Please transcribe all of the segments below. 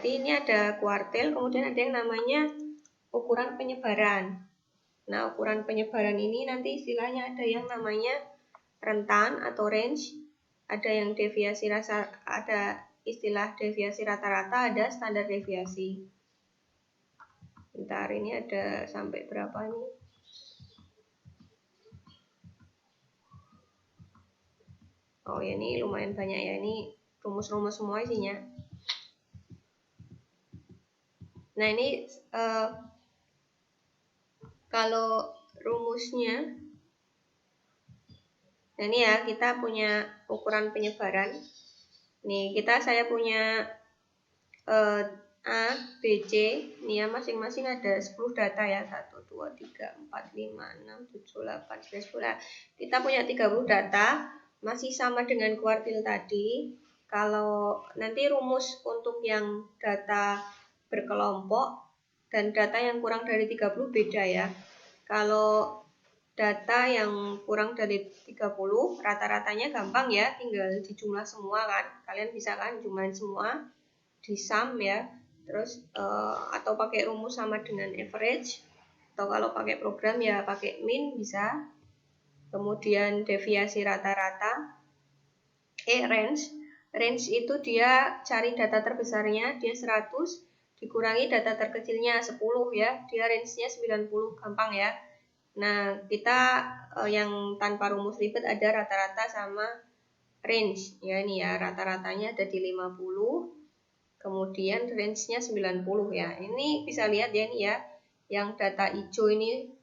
Jadi ini ada kuartil, kemudian ada yang namanya ukuran penyebaran. Nah, ukuran penyebaran ini nanti istilahnya ada yang namanya rentan atau range, ada yang deviasi ada istilah deviasi rata-rata, ada standar deviasi. Bentar, ini ada sampai berapa nih? Oh ya, ini lumayan banyak ya, ini rumus-rumus semua isinya. Nah, ini kalau rumusnya, nah ini ya, kita punya ukuran penyebaran. Nih, saya punya A, B, C. Nih ya, masing-masing ada 10 data ya. 1, 2, 3, 4, 5, 6, 7, 8, 9, 10. Kita punya 30 data, masih sama dengan kuartil tadi. Kalau nanti rumus untuk yang data berkelompok dan data yang kurang dari 30 beda ya. Kalau data yang kurang dari 30, rata-ratanya gampang ya, tinggal dijumlah semua kan. Kalian bisa kan jumlahin semua, di sum ya. Terus atau pakai rumus sama dengan average, atau kalau pakai program ya pakai min bisa. Kemudian deviasi rata-rata, range itu dia cari data terbesarnya, dia 100 dikurangi data terkecilnya 10 ya, dia range-nya 90, gampang ya. Nah, kita yang tanpa rumus ribet ada rata-rata sama range ya, ini ya, rata-ratanya ada di 50, kemudian range-nya 90 ya. Ini bisa lihat ya, ini ya, yang data hijau ini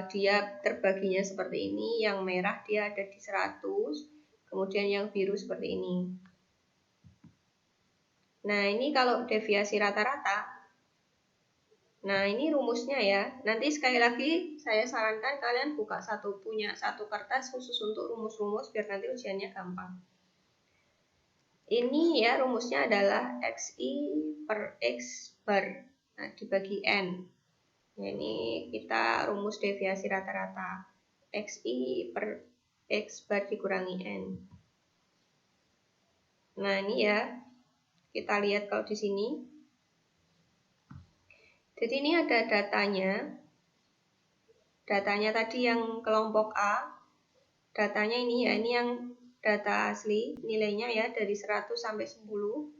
dia terbaginya seperti ini, yang merah dia ada di 100, kemudian yang biru seperti ini. Nah, ini kalau deviasi rata-rata. Nah, ini rumusnya ya. Nanti sekali lagi saya sarankan kalian punya satu kertas khusus untuk rumus-rumus biar nanti ujiannya gampang. Ini ya rumusnya adalah XI per X bar. Nah, dibagi N. Nah, ini kita rumus deviasi rata-rata. XI per X bar dikurangi N. Nah, ini ya. Kita lihat kalau di sini. Jadi ini ada datanya. Datanya tadi yang kelompok A. Datanya ini ya, ini yang data asli, nilainya ya dari 100 sampai 10.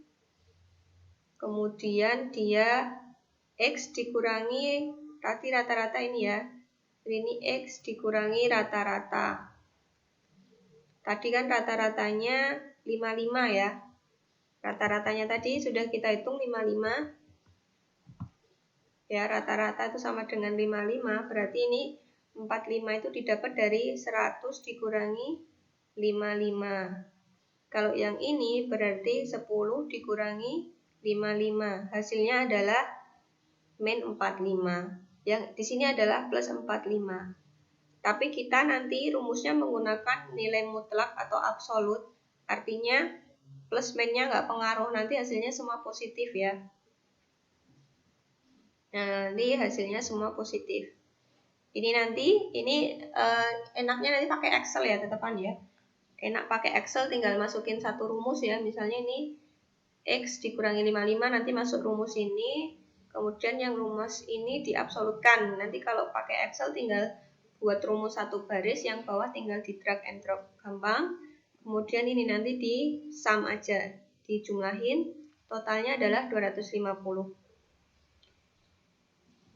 Kemudian dia X dikurangi tadi rata-rata ini ya. Ini X dikurangi rata-rata. Tadi kan rata-ratanya 55 ya. Rata-ratanya tadi sudah kita hitung 55. Ya, rata-rata itu sama dengan 55, berarti ini 45 itu didapat dari 100 dikurangi 55. Kalau yang ini berarti 10 dikurangi 55. Hasilnya adalah min 45. Yang di sini adalah plus 45. Tapi kita nanti rumusnya menggunakan nilai mutlak atau absolut. Artinya plus minnya nggak pengaruh, nanti hasilnya semua positif ya. Nah, ini hasilnya semua positif. Ini nanti, enaknya nanti pakai Excel ya tetepan ya. Enak pakai Excel, tinggal masukin satu rumus ya. Misalnya ini X dikurangi 55, nanti masuk rumus ini. Kemudian yang rumus ini diabsolutkan. Nanti kalau pakai Excel tinggal buat rumus satu baris, yang bawah tinggal di drag and drop, gampang. Kemudian ini nanti di sum aja, dijumlahin, totalnya adalah 250.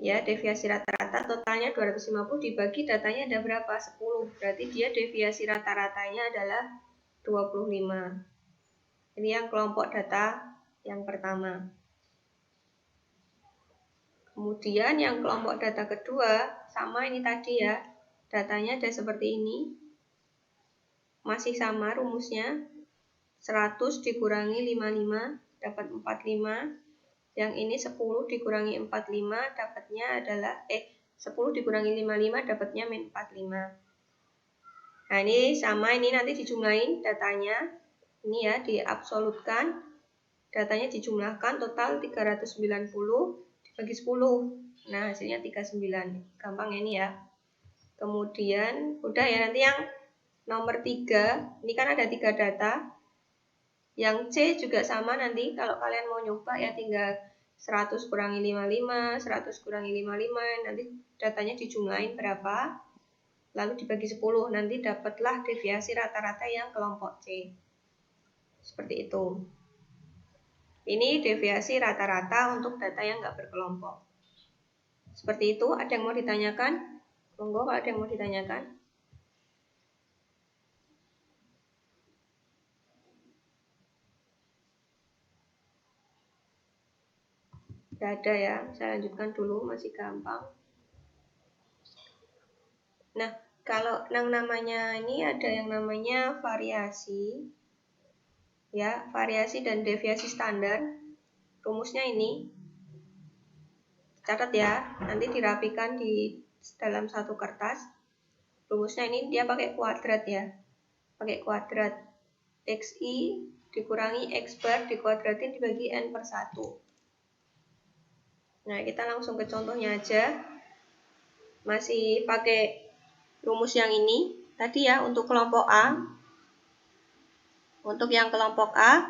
Ya, deviasi rata-rata totalnya 250 dibagi datanya ada berapa? 10. Berarti dia deviasi rata-ratanya adalah 25. Ini yang kelompok data yang pertama. Kemudian yang kelompok data kedua, sama ini tadi ya. Datanya ada seperti ini. Masih sama rumusnya. 100 dikurangi 55 dapat 45. Yang ini 10 dikurangi 45 dapatnya adalah 10 dikurangi 55 dapatnya min 45. Nah, ini sama, ini nanti dijumlahin datanya. Ini ya diabsolutkan. Datanya dijumlahkan total 390 dibagi 10. Nah, hasilnya 39. Gampang ini ya. Kemudian udah ya, nanti yang nomor 3, ini kan ada 3 data. Yang C juga sama nanti kalau kalian mau nyoba ya tinggal 100 kurangi 55, 100 kurangi 55, nanti datanya dijumlahin berapa, lalu dibagi 10, nanti dapatlah deviasi rata-rata yang kelompok C. Seperti itu. Ini deviasi rata-rata untuk data yang nggak berkelompok. Seperti itu, ada yang mau ditanyakan? Monggo kalau ada yang mau ditanyakan. Tidak ada ya, saya lanjutkan dulu, masih gampang. Nah, kalau yang namanya ini ada yang namanya variasi, ya, variasi dan deviasi standar. Rumusnya ini, catat ya, nanti dirapikan di dalam satu kertas. Rumusnya ini dia pakai kuadrat ya, pakai kuadrat. XI dikurangi X bar dikuadratin dibagi N per 1. Nah, kita langsung ke contohnya aja. Masih pakai rumus yang ini tadi ya untuk kelompok A. Untuk yang kelompok A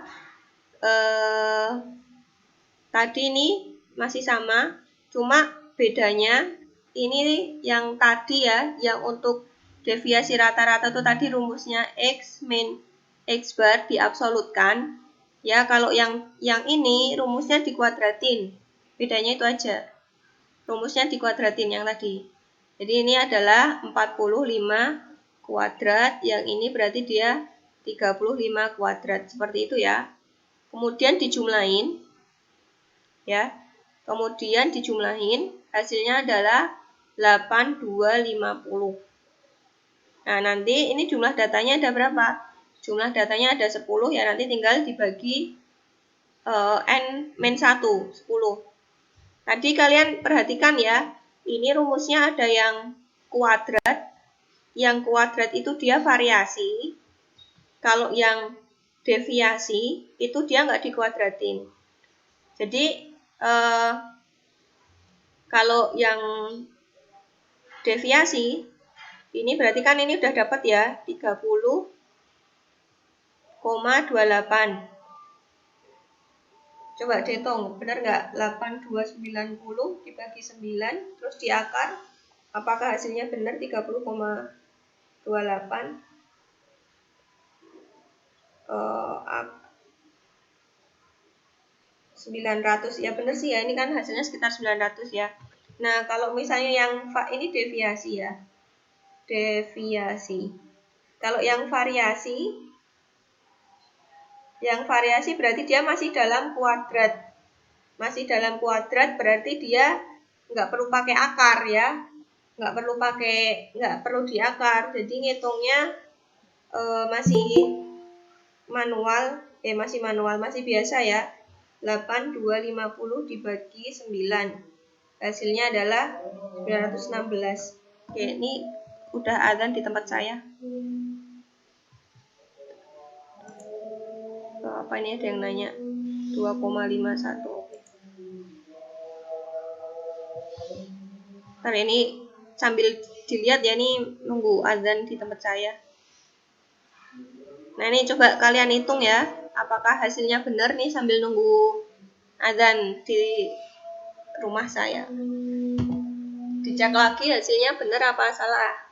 tadi ini masih sama, cuma bedanya ini yang tadi ya, yang untuk deviasi rata-rata itu tadi rumusnya X min X bar diabsolutkan. Ya, kalau yang ini rumusnya dikuadratin. Bedanya itu aja. Rumusnya dikuadratin yang tadi. Jadi ini adalah 45 kuadrat, yang ini berarti dia 35 kuadrat. Seperti itu ya. Kemudian dijumlahin. Ya. Kemudian dijumlahin, hasilnya adalah 8250. Nah, nanti ini jumlah datanya ada berapa? Jumlah datanya ada 10 ya, nanti tinggal dibagi N-1, 10. Tadi kalian perhatikan ya, ini rumusnya ada yang kuadrat. Yang kuadrat itu dia variasi. Kalau yang deviasi itu dia nggak dikuadratin. Jadi kalau yang deviasi ini berarti kan ini udah dapat ya 30,28. Coba dihitung, benar nggak? 8290 dibagi 9, terus diakar. Apakah hasilnya benar 30,28? 900 ya, benar sih ya, ini kan hasilnya sekitar 900 ya. Nah, kalau misalnya yang ini deviasi ya, deviasi. Kalau yang variasi berarti dia masih dalam kuadrat. Masih dalam kuadrat berarti dia nggak perlu pakai akar ya, nggak perlu diakar. Jadi ngitungnya masih manual, masih biasa ya. 8250 dibagi 9, hasilnya adalah 916. Oke, ini udah azan di tempat saya. Apa ini ada yang nanya? 2,51. Ntar ini sambil dilihat ya, ini nunggu azan di tempat saya. Nah, ini coba kalian hitung ya, apakah hasilnya benar nih sambil nunggu azan di rumah saya. Dicek lagi hasilnya benar apa salah.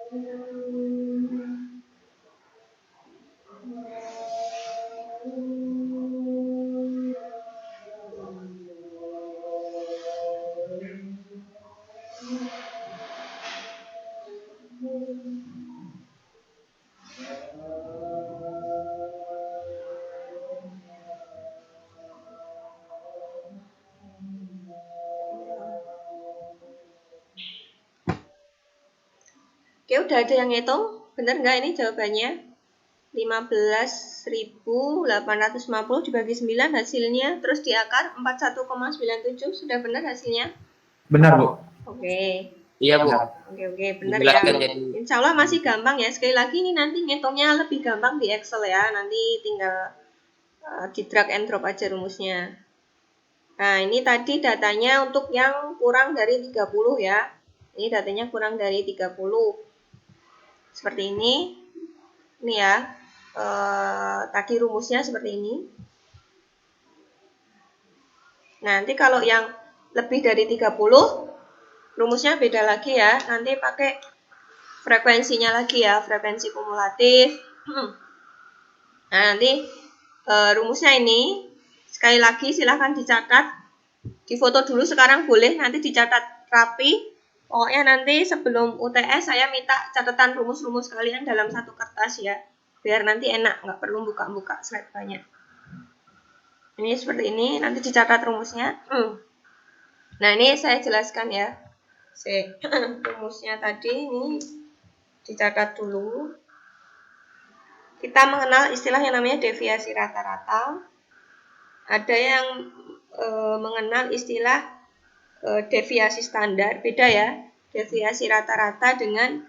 Oke, udah ada yang ngitung? Bener nggak ini jawabannya? 15.850 dibagi 9 hasilnya, terus diakar 41,97, sudah benar hasilnya? Benar, Bu. Oke. Iya, Bu. Oke, benar ya. Insya Allah masih gampang ya. Sekali lagi ini nanti ngitungnya lebih gampang di Excel ya. Nanti tinggal di drag and drop aja rumusnya. Nah, ini tadi datanya untuk yang kurang dari 30 ya. Ini datanya kurang dari 30. Seperti ini. Ini ya. Tadi rumusnya seperti ini. Nah, nanti kalau yang lebih dari 30, rumusnya beda lagi ya. Nanti pakai frekuensinya lagi ya, frekuensi kumulatif. Nah, nanti rumusnya ini sekali lagi silahkan dicatat, difoto dulu sekarang boleh, nanti dicatat rapi. Pokoknya nanti sebelum UTS saya minta catatan rumus-rumus kalian dalam satu kertas ya, biar nanti enak, nggak perlu buka-buka slide banyak. Ini seperti ini, nanti dicatat rumusnya. Nah, ini saya jelaskan ya. Rumusnya tadi ini dicatat dulu. Kita mengenal istilah yang namanya deviasi rata-rata. Ada yang mengenal istilah deviasi standar. Beda ya, deviasi rata-rata dengan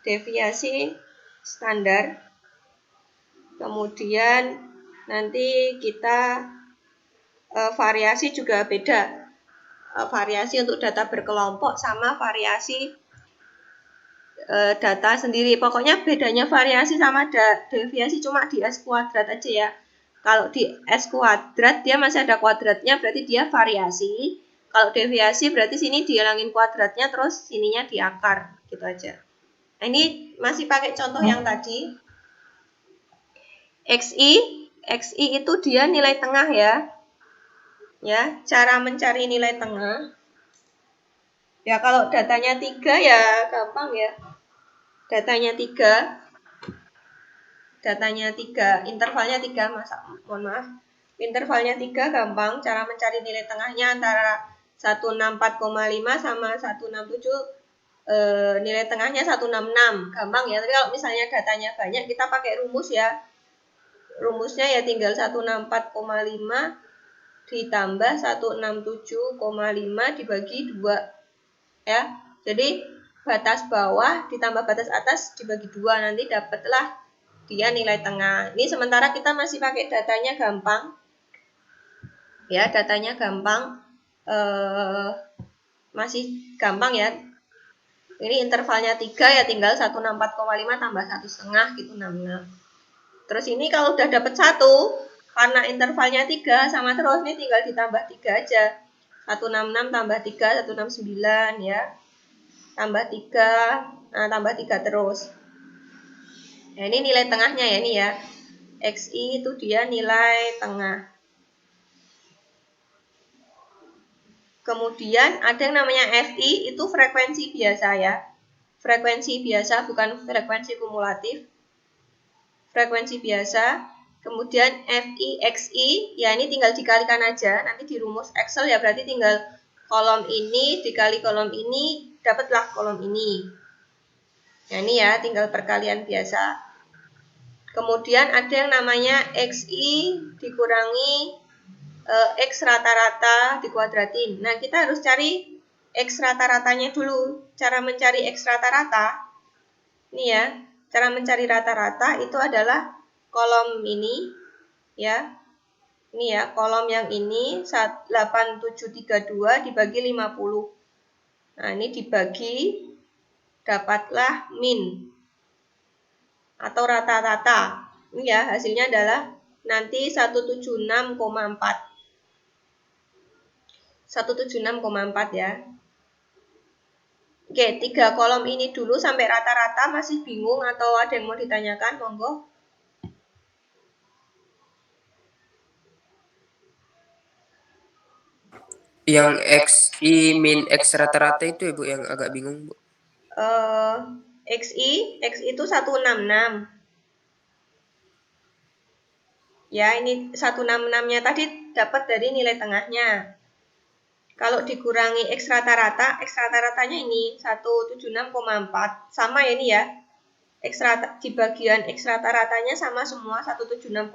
deviasi standar. Kemudian nanti kita variasi juga beda. Variasi untuk data berkelompok sama variasi data sendiri. Pokoknya bedanya variasi sama deviasi cuma di S kuadrat aja ya. Kalau di S kuadrat dia masih ada kuadratnya, berarti dia variasi. Kalau deviasi berarti sini dihilangin kuadratnya, terus sininya diakar, gitu aja. Nah, ini masih pakai contoh yang tadi. XI itu dia nilai tengah ya. Ya, cara mencari nilai tengah. Ya, kalau datanya 3 ya gampang ya. Datanya 3, intervalnya 3, mohon maaf. Intervalnya 3 gampang, cara mencari nilai tengahnya antara 164,5 sama 167, nilai tengahnya 166, gampang ya. Tapi kalau misalnya datanya banyak, kita pakai rumus ya. Rumusnya ya tinggal 164,5 ditambah 167,5 dibagi 2 ya. Jadi batas bawah ditambah batas atas dibagi 2, nanti dapatlah dia nilai tengah. Ini sementara kita masih pakai datanya gampang. Ya, datanya gampang. Masih gampang ya. Ini intervalnya 3 ya, tinggal 164,5 tambah 1,5 gitu, 66. Terus ini kalau udah dapat 1, karena intervalnya 3 sama terus, ini tinggal ditambah 3 aja. 166 tambah 3, 169 ya. Tambah 3, nah tambah 3 terus. Nah, ini nilai tengahnya ya, ini ya. XI itu dia nilai tengah. Kemudian ada yang namanya FI, itu frekuensi biasa ya. Frekuensi biasa, bukan frekuensi kumulatif. Frekuensi biasa. Kemudian FI, XI, ya ini tinggal dikalikan aja. Nanti di rumus Excel ya, berarti tinggal kolom ini dikali kolom ini, dapatlah kolom ini. Nah, ini ya, tinggal perkalian biasa. Kemudian ada yang namanya XI dikurangi X rata-rata dikuadratin. Nah, kita harus cari X rata-ratanya dulu. Cara mencari X rata-rata, ini ya, cara mencari rata-rata itu adalah kolom ini, ya. Ini ya, kolom yang ini 8732 dibagi 50. Nah, ini dibagi, dapatlah min atau rata-rata. Ini ya, hasilnya adalah nanti 176,4. 176,4 ya. Oke, 3 kolom ini dulu sampai rata-rata. Masih bingung atau ada yang mau ditanyakan? Monggo. Yang XI min X rata-rata itu ya Bu yang agak bingung Bu. X itu 166. Ya, ini 166-nya tadi dapat dari nilai tengahnya. Kalau dikurangi X rata-ratanya ini 176,4. Sama ya ini ya. Di bagian X rata-ratanya sama semua 176,4.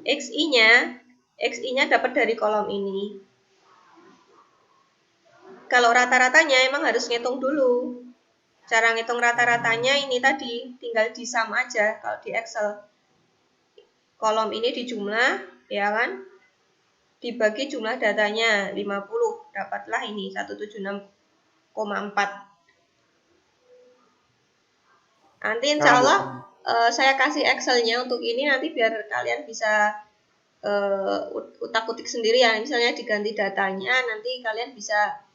XI-nya dapat dari kolom ini. Kalau rata-ratanya emang harus ngitung dulu. Cara ngitung rata-ratanya ini tadi, tinggal di sum aja kalau di Excel. Kolom ini dijumlah, ya kan? Dibagi jumlah datanya 50, dapatlah ini 176,4. Nanti insya Paham Bu. Allah saya kasih Excelnya untuk ini nanti biar kalian bisa utak-utik sendiri ya. Misalnya diganti datanya, nanti kalian bisa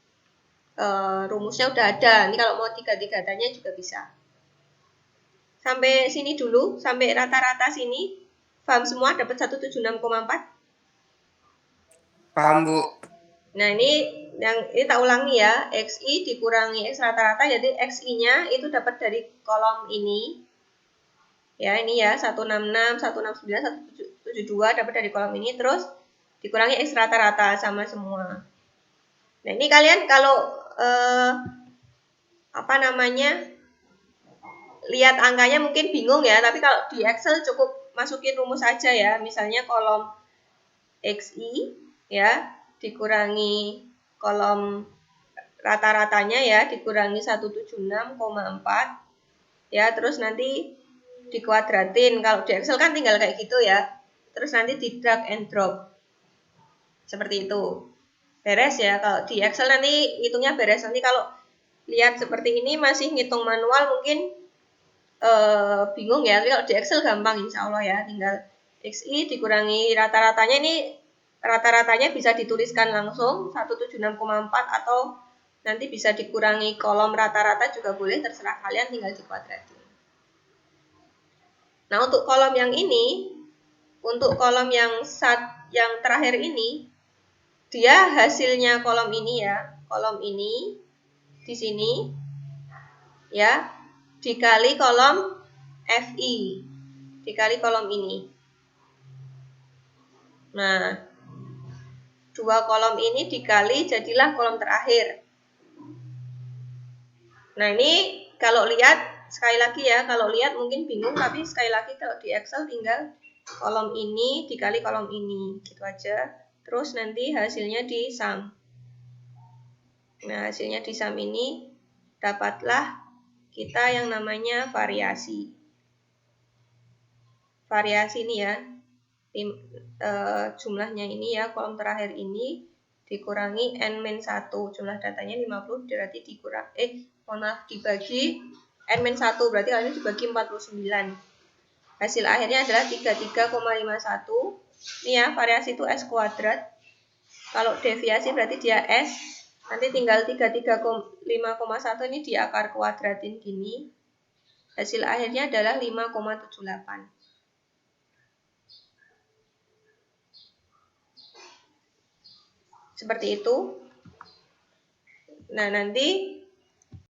rumusnya udah ada. Ini kalau mau diganti datanya juga bisa. Sampai sini dulu, sampai rata-rata sini. Paham semua dapat 176,4? Paham Bu. Nah, ini tak ulangi ya. XI dikurangi X rata-rata, jadi XI-nya itu dapat dari kolom ini. Ya, ini ya 166, 169, 172 dapat dari kolom ini, terus dikurangi X rata-rata sama semua. Nah, ini kalian kalau apa namanya? Lihat angkanya mungkin bingung ya, tapi kalau di Excel cukup masukin rumus aja ya. Misalnya kolom XI ya dikurangi kolom rata-ratanya ya dikurangi 176,4 ya, terus nanti dikuadratin. Kalau di Excel kan tinggal kayak gitu ya, terus nanti di drag and drop seperti itu, beres ya. Kalau di Excel nanti hitungnya beres. Nanti kalau lihat seperti ini masih ngitung manual mungkin bingung ya, tapi kalau di Excel gampang insya Allah ya. Tinggal XI dikurangi rata-ratanya, ini rata-ratanya bisa dituliskan langsung 176,4 atau nanti bisa dikurangi kolom rata-rata juga boleh, terserah kalian, tinggal dikuadratin. Nah, untuk kolom yang ini, untuk kolom yang terakhir ini, dia hasilnya kolom ini ya, kolom ini di sini ya dikali kolom FI dikali kolom ini. Nah, dua kolom ini dikali jadilah kolom terakhir. Nah, ini kalau lihat sekali lagi ya, kalau lihat mungkin bingung, tapi sekali lagi kalau di Excel tinggal kolom ini dikali kolom ini, gitu aja. Terus nanti hasilnya di sum. Nah, hasilnya di sum ini dapatlah kita yang namanya variasi. Variasi ini ya, jumlahnya ini ya, kolom terakhir ini dikurangi n-1, jumlah datanya 50 berarti dibagi n-1, berarti kali ini dibagi 49. Hasil akhirnya adalah 33,51. Ini ya, variasi itu S kuadrat. Kalau deviasi berarti dia S. Nanti tinggal 33,5,1 ini diakar kuadratin gini. Hasil akhirnya adalah 5,78. Seperti itu. Nah, nanti